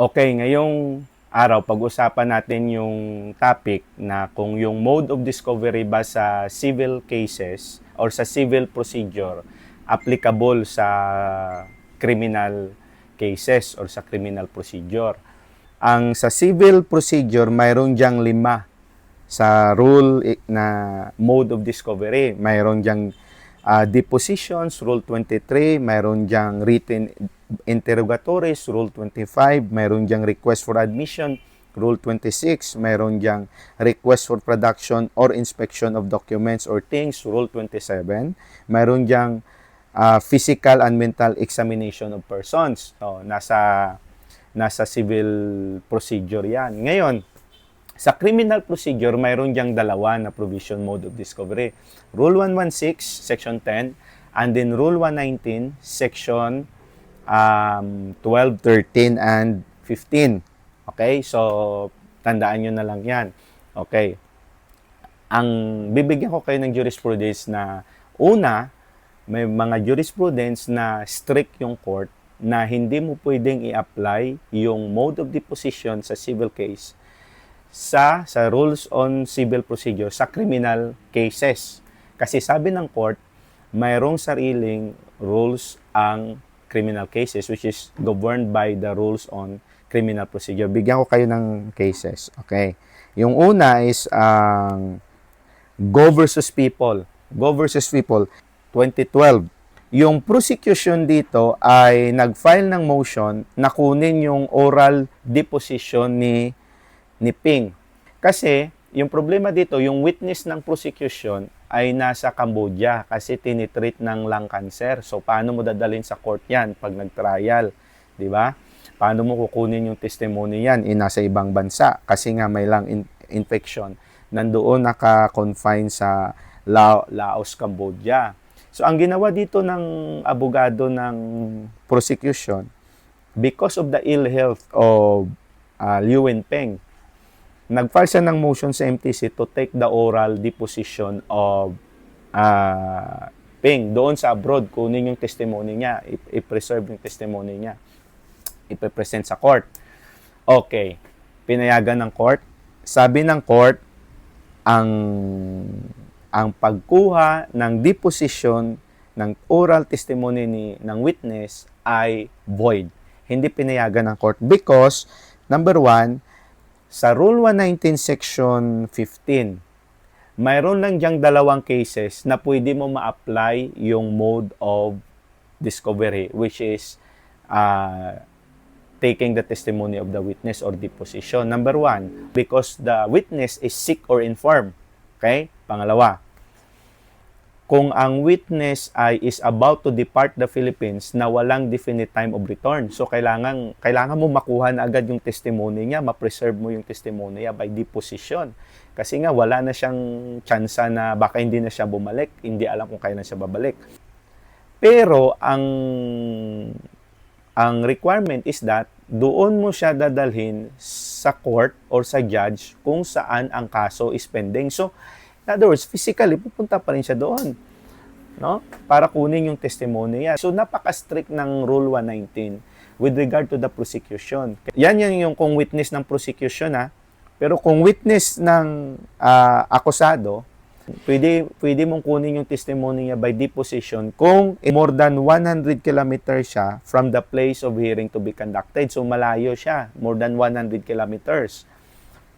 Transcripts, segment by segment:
Okay, ngayong araw pag-usapan natin yung topic na kung yung mode of discovery ba sa civil cases or sa civil procedure applicable sa criminal cases or sa criminal procedure. Ang sa civil procedure, mayroon diyang 5 sa rule na mode of discovery. Mayroon diyang depositions, Rule 23, mayroon diyang written interrogatories, Rule 25, mayroon diyang request for admission, Rule 26, mayroon diyang request for production or inspection of documents or things, Rule 27, mayroon diyang physical and mental examination of persons. So, nasa civil procedure yan. Ngayon, sa criminal procedure, mayroon diyang dalawa na provision mode of discovery. Rule 116, Section 10, and then Rule 119, Section 12, 13, and 15. Okay? So, tandaan nyo na lang yan. Okay. Ang bibigyan ko kayo ng jurisprudence na una, may mga jurisprudence na strict yung court na hindi mo pwedeng i-apply yung mode of deposition sa civil case sa rules on civil procedure sa criminal cases. Kasi sabi ng court, mayroong sariling rules ang criminal cases which is governed by the rules on criminal procedure. Bigyan ko kayo ng cases. Okay. Yung una is Go versus People. Go versus People 2012. Yung prosecution dito ay nag-file ng motion na kunin yung oral deposition ni Ping. Kasi, yung problema dito, yung witness ng prosecution ay nasa Cambodia kasi tinitreat ng lung cancer. So, paano mo dadalhin sa court yan pag nag-trial? Di ba? Paano mo kukunin yung testimony yan? Nasa ibang bansa kasi nga may lung infection. Nandoon naka-confine sa Laos, Cambodia. So, ang ginawa dito ng abogado ng prosecution, because of the ill health of Liu Wenpeng, nag-file siya ng motion sa MTC to take the oral deposition of Ping doon sa abroad, kunin yung testimony niya, i-preserve yung testimony niya, ipe-present sa court. Okay, pinayagan ng court. Sabi ng court, ang pagkuha ng deposition ng oral testimony ng witness ay void. Hindi pinayagan ng court because, number 1, sa Rule 119 Section 15, mayroon lang diyang dalawang cases na pwede mo ma-apply yung mode of discovery, which is taking the testimony of the witness or deposition. Number 1, because the witness is sick or infirm. Okay? Pangalawa, kung ang witness is about to depart the Philippines na walang definite time of return. So, kailangan mo makuha na agad yung testimony niya, ma-preserve mo yung testimony niya by deposition. Kasi nga, wala na siyang tsansa na baka hindi na siya bumalik, hindi alam kung kailan siya babalik. Pero, ang requirement is that doon mo siya dadalhin sa court or sa judge kung saan ang kaso is pending. So, in other words, physically, pupunta pa rin siya doon, no? Para kunin yung testimony niya. So, napaka-strict ng Rule 119 with regard to the prosecution. Yan yung kung witness ng prosecution, ha? Pero kung witness ng akusado, pwede mong kunin yung testimony niya by deposition kung more than 100 kilometers siya from the place of hearing to be conducted. So, malayo siya, more than 100 kilometers.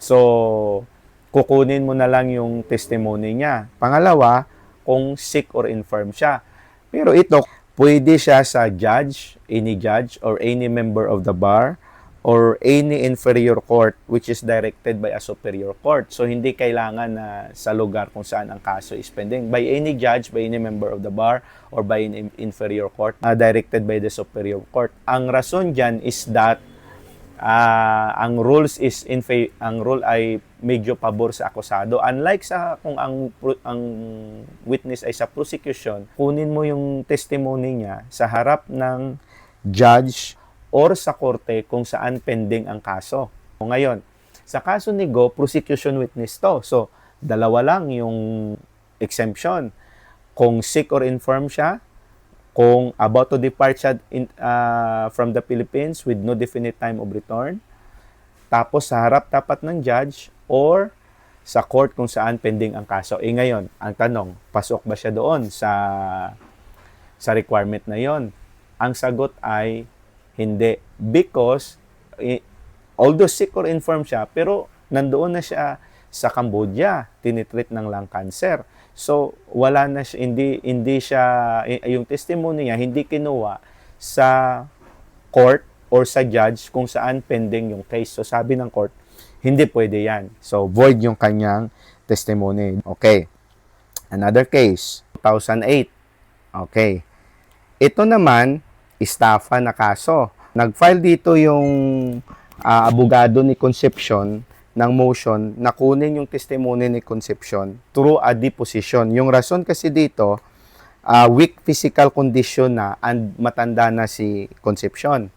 So, kukunin mo na lang yung testimony niya. Pangalawa, kung sick or infirm siya. Pero ito, pwede siya sa judge or any member of the bar or any inferior court which is directed by a superior court. So, hindi kailangan na sa lugar kung saan ang kaso is pending. By any judge, by any member of the bar, or by an inferior court directed by the superior court. Ang rason dyan is that ang rule ay medyo pabor sa akusado. Unlike sa kung ang witness ay sa prosecution, kunin mo yung testimony niya sa harap ng judge or sa korte kung saan pending ang kaso. Ngayon, sa kaso ni Go, prosecution witness to. So, dalawa lang yung exemption. Kung sick or infirm siya, kung about to depart siya from the Philippines with no definite time of return, tapos sa harap tapat ng judge, or sa court kung saan pending ang kaso. Ngayon, ang tanong, pasok ba siya doon sa requirement na yon? Ang sagot ay hindi. Because, although sick or infirm siya, pero nandoon na siya sa Cambodia, tinitreat ng lung cancer. So, wala na siya, hindi siya, yung testimony niya, hindi kinuha sa court or sa judge kung saan pending yung case. So, sabi ng court, hindi pwede yan. So, void yung kanyang testimony. Okay. Another case, 2008. Okay. Ito naman, estafa na kaso. Nag-file dito yung abogado ni Concepcion ng motion na kunin yung testimony ni Concepcion through a deposition. Yung rason kasi dito, weak physical condition na and matanda na si Concepcion.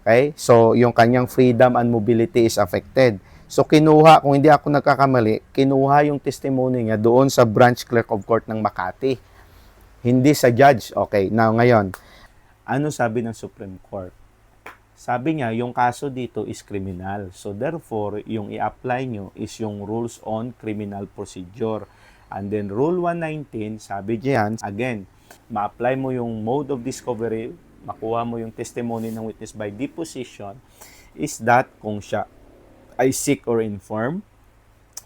Okay? So, yung kanyang freedom and mobility is affected. So, kinuha, kung hindi ako nagkakamali, kinuha yung testimony niya doon sa branch clerk of court ng Makati. Hindi sa judge. Okay, now ngayon, ano sabi ng Supreme Court? Sabi niya, yung kaso dito is criminal. So, therefore, yung i-apply nyo is yung rules on criminal procedure. And then, Rule 119, sabi diyan, again, ma-apply mo yung mode of discovery, makuha mo yung testimony ng witness by deposition, is that kung siya ay sick or infirm,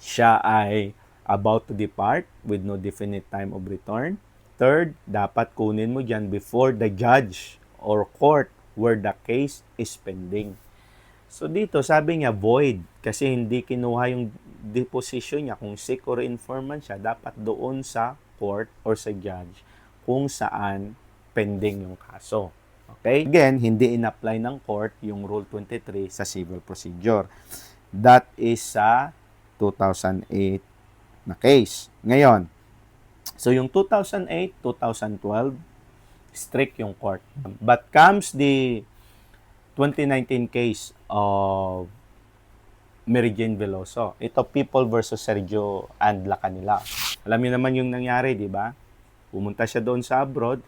siya ay about to depart with no definite time of return. Third, dapat kunin mo dyan before the judge or court where the case is pending. So dito, sabi niya void kasi hindi kinuha yung deposition niya. Kung sick or infirm man siya, dapat doon sa court or sa judge kung saan pending yung kaso. Okay? Again, hindi in-apply ng court yung Rule 23 sa civil procedure. That is sa 2008 na case. Ngayon, so yung 2008, 2012, strict yung court. But comes the 2019 case of Mary Jane Veloso. Ito, People versus Sergio and Lacanilao. Alam niyo naman yung nangyari, di ba? Pumunta siya doon sa abroad,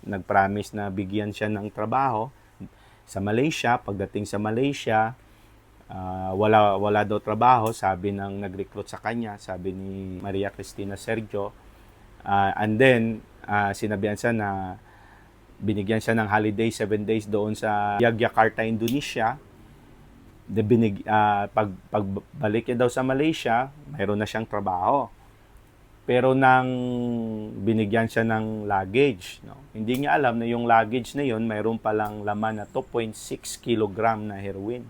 nag-promise na bigyan siya ng trabaho sa Malaysia. Pagdating sa Malaysia, wala daw trabaho, sabi ng nag-recruit sa kanya, sabi ni Maria Cristina Sergio. And then, sinabihan siya na binigyan siya ng holiday 7 days doon sa Yogyakarta, Indonesia. Pagbalik niya daw sa Malaysia, mayroon na siyang trabaho. Pero nang binigyan siya ng luggage, no? Hindi niya alam na yung luggage na yon mayroon palang laman na 2.6 kilogram na heroin.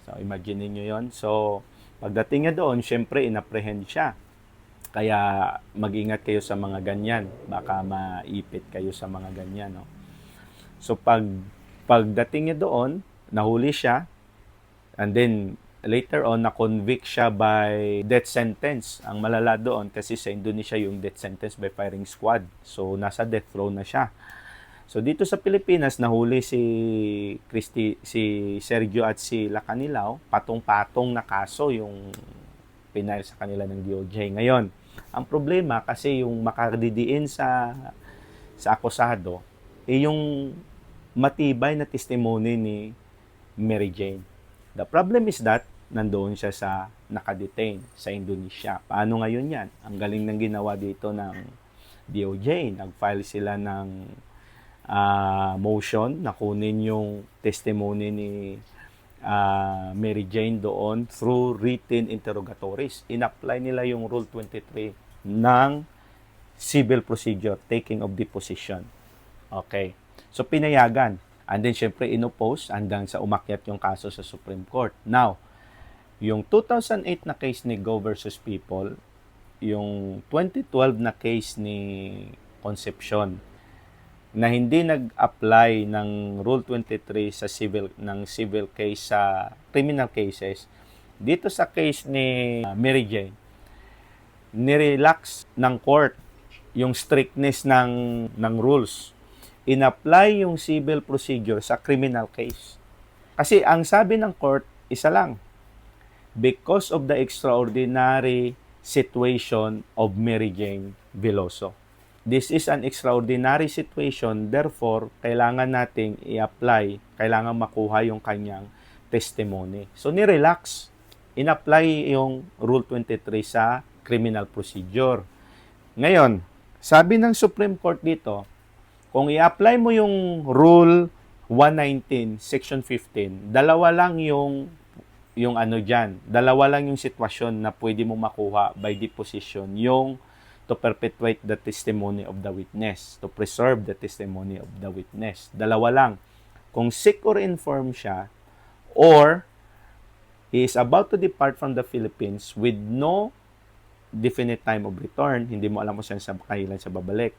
So, imagine niyo yon. So, pagdating niya doon, syempre, inapprehend siya. Kaya, mag-ingat kayo sa mga ganyan. Baka maipit kayo sa mga ganyan, no? So, pagdating niya doon, nahuli siya, and then, later on, na-convict siya by death sentence. Ang malala doon, kasi sa Indonesia, yung death sentence by firing squad. So, nasa death row na siya. So dito sa Pilipinas nahuli si Sergio at si Lacanilao, patong-patong na kaso yung pinail sa kanila ng DOJ. Ngayon, ang problema kasi yung makadidiin sa akusado yung matibay na testimony ni Mary Jane. The problem is that nandoon siya sa nakadetain sa Indonesia. Paano ngayon yan? Ang galing ng ginawa dito ng DOJ. Nag-file sila ng motion na kunin yung testimony ni Mary Jane doon through written interrogatories. In-apply nila yung Rule 23 ng civil procedure, taking of deposition. Okay. So, pinayagan. And then, syempre, inoppose hanggang sa umakyat yung kaso sa Supreme Court. Now, yung 2008 na case ni Go versus People, yung 2012 na case ni Concepcion, na hindi nag-apply ng Rule 23 sa civil case sa criminal cases, dito sa case ni Mary Jane, nirelax ng court yung strictness ng rules. In-apply yung civil procedure sa criminal case. Kasi ang sabi ng court, isa lang, because of the extraordinary situation of Mary Jane Veloso. This is an extraordinary situation, therefore, kailangan nating i-apply, kailangan makuha yung kanyang testimony. So, ni-relax. In-apply yung Rule 23 sa criminal procedure. Ngayon, sabi ng Supreme Court dito, kung i-apply mo yung Rule 119, Section 15, dalawa lang yung dalawa lang yung sitwasyon na pwede mo makuha by deposition, yung to perpetuate the testimony of the witness, to preserve the testimony of the witness. Dalawa lang. Kung sick or infirm siya, or he is about to depart from the Philippines with no definite time of return, hindi mo alam kung saan kailan siya babalik,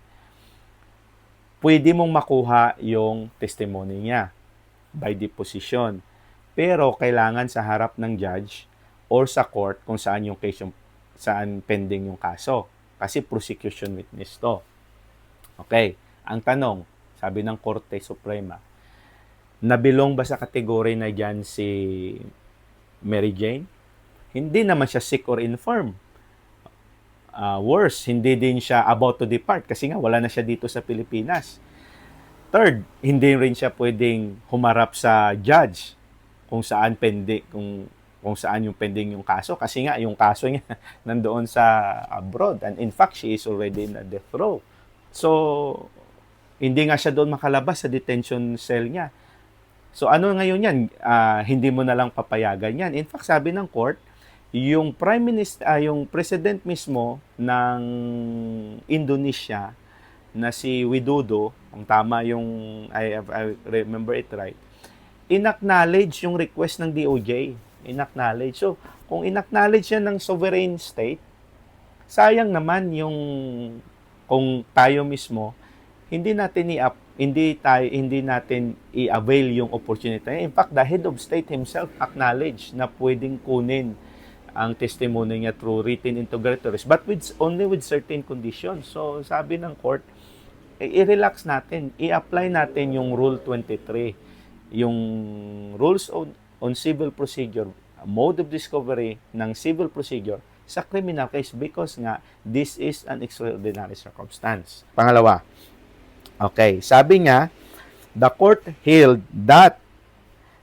pwede mong makuha yung testimony niya by deposition. Pero kailangan sa harap ng judge or sa court kung saan yung case saan pending yung kaso. Kasi prosecution witness to. Okay. Ang tanong, sabi ng Korte Suprema, nabilong ba sa kategory na dyan si Mary Jane? Hindi naman siya sick or infirm. Worse, hindi din siya about to depart kasi nga wala na siya dito sa Pilipinas. Third, hindi rin siya pwedeng humarap sa judge kung saan pending, kung saan yung pending yung kaso kasi nga yung kaso niya nandoon sa abroad, and in fact she is already in a death row. So hindi nga siya doon makalabas sa detention cell niya. So ano ngayon yan? Hindi mo na lang papayagan yan. In fact, sabi ng court, yung Prime Minister, yung President mismo ng Indonesia na si Widodo, kung tama yung I remember it right, inacknowledge yung request ng DOJ. Inacknowledge. So, kung inacknowledge yan ng sovereign state, sayang naman yung kung tayo mismo hindi natin i-avail yung opportunity. In fact, the head of state himself acknowledged na pwedeng kunin ang testimony niya through written interrogatories, but only with certain conditions. So, sabi ng court, i-relax natin, i-apply natin yung Rule 23, yung Rules on Civil Procedure, mode of discovery ng civil procedure sa criminal case because nga, this is an extraordinary circumstance. Pangalawa, okay, sabi nga, the court held that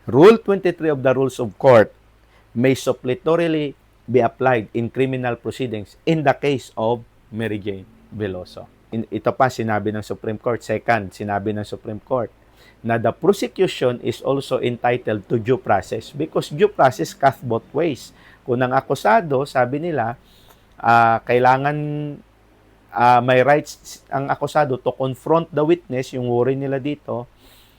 Rule 23 of the Rules of Court may suppletorily be applied in criminal proceedings in the case of Mary Jane Veloso. Ito pa sinabi ng Supreme Court. Second, sinabi ng Supreme Court na the prosecution is also entitled to due process because due process cuts both ways. Kung ang akusado, sabi nila, kailangan may rights ang akusado to confront the witness, yung worry nila dito,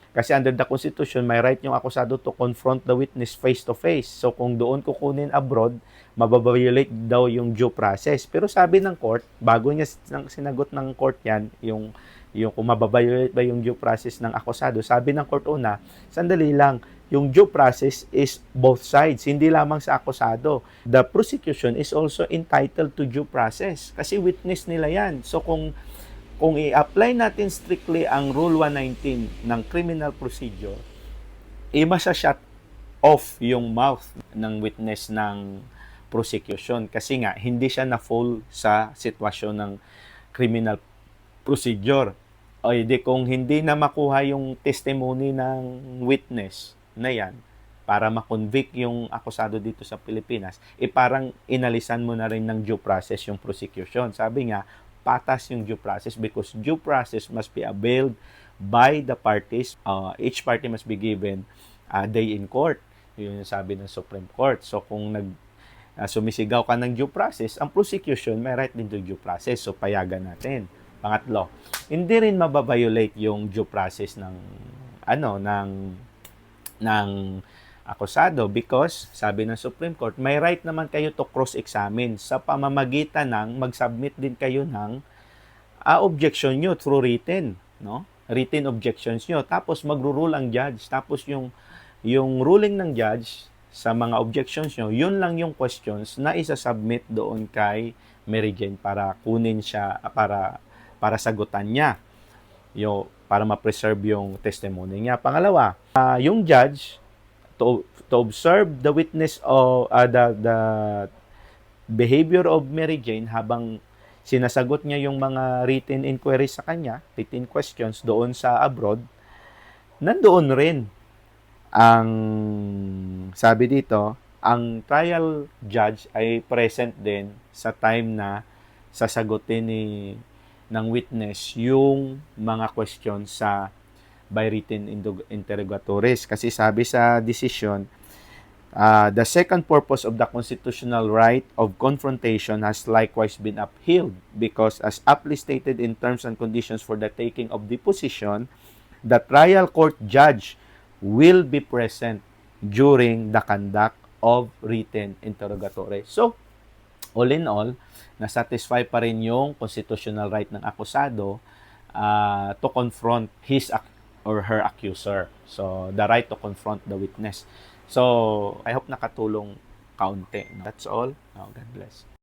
kasi under the Constitution, may right yung akusado to confront the witness face to face. So kung doon kukunin abroad, mababiolate daw yung due process. Pero sabi ng court, bago niya sinagot ng court yan, yung kung mababiolate ba yung due process ng akusado, sabi ng court una, sandali lang, yung due process is both sides, hindi lamang sa akusado. The prosecution is also entitled to due process kasi witness nila yan. So kung i-apply natin strictly ang Rule 119 ng criminal procedure, masa-shut off yung mouth ng witness ng prosecution kasi nga hindi siya na-fall sa sitwasyon ng criminal procedure. O di kung hindi na makuha yung testimony ng witness na yan para ma-convict yung akusado dito sa Pilipinas, parang inalisan mo na rin ng due process yung prosecution. Sabi nga, patas yung due process because due process must be availed by the parties. Each party must be given a day in court. Yun yung sabi ng Supreme Court. So kung sumisigaw ka ng due process, ang prosecution may right din to due process. So payagan natin. Pangatlo, hindi rin mababiolate yung due process ng akusado because sabi ng Supreme Court, may right naman kayo to cross-examine sa pamamagitan ng mag-submit din kayo ng objection nyo through written, no? Written objections nyo. Tapos magro-rule ang judge. Tapos yung ruling ng judge sa mga objections nyo, yun lang yung questions na isa-submit doon kay Mary Jane para kunin siya, para sagutan niya. Para ma-preserve yung testimony niya. Pangalawa, yung judge to observe the witness of the behavior of Mary Jane habang sinasagot niya yung mga written inquiries sa kanya, written questions doon sa abroad, nandoon rin ang sabi dito, ang trial judge ay present din sa time na sasagutin ng witness yung mga questions sa by written interrogatories. Kasi sabi sa decision, the second purpose of the constitutional right of confrontation has likewise been upheld because as aptly stated in terms and conditions for the taking of deposition, the trial court judge will be present during the conduct of written interrogatory. So, all in all, na-satisfy pa rin yung constitutional right ng akusado to confront his or her accuser. So, the right to confront the witness. So, I hope nakatulong kaunti. That's all. God bless.